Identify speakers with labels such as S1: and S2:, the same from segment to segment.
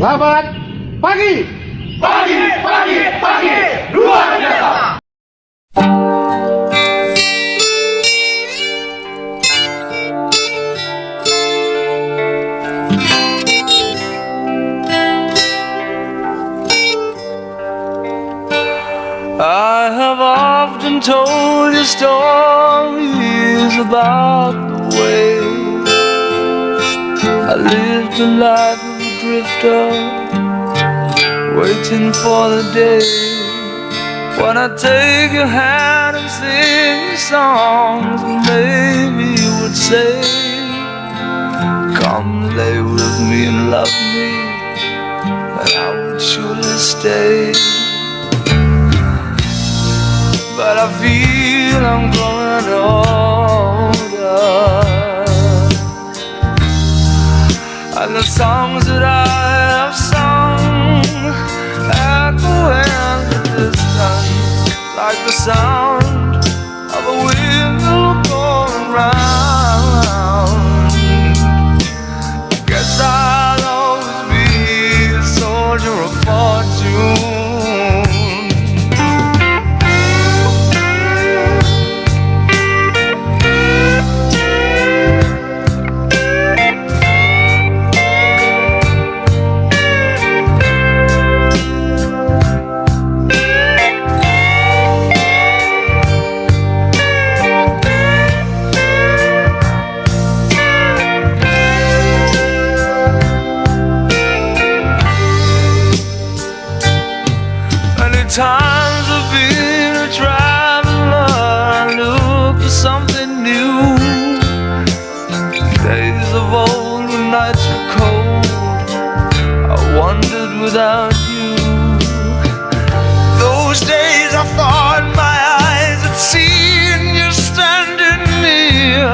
S1: Selamat pagi.
S2: Pagi, pagi, pagi, luar biasa.
S3: I have often told you stories about the way I lived the life of a drifter, waiting for the day when I take your hand and sing you songs, and maybe you would say, come lay with me and love me, and I would surely stay. But I feel I'm growing older, and the songs that I have sung echo in the distance like the sound of a wheel going round. Guess I'll always be a soldier of fortune. Times I've been a traveler, I look for something new. Days of old when nights were cold, I wandered without you. Those days I thought my eyes had seen you standing near.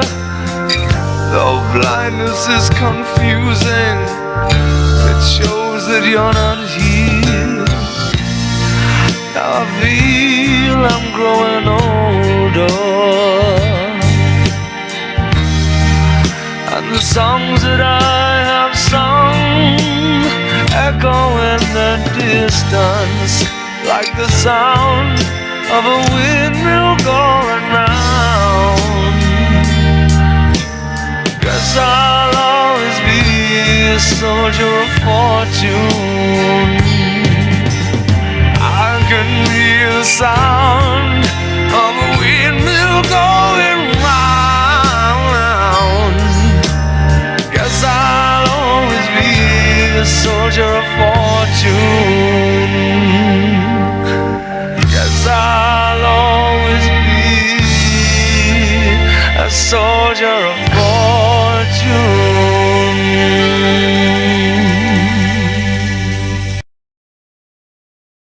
S3: Though blindness is confusing, it shows that you're not here. Now I feel I'm growing older, and the songs that I have sung echo in the distance like the sound of a windmill going round. Guess I'll always be a soldier of fortune. I can hear the sound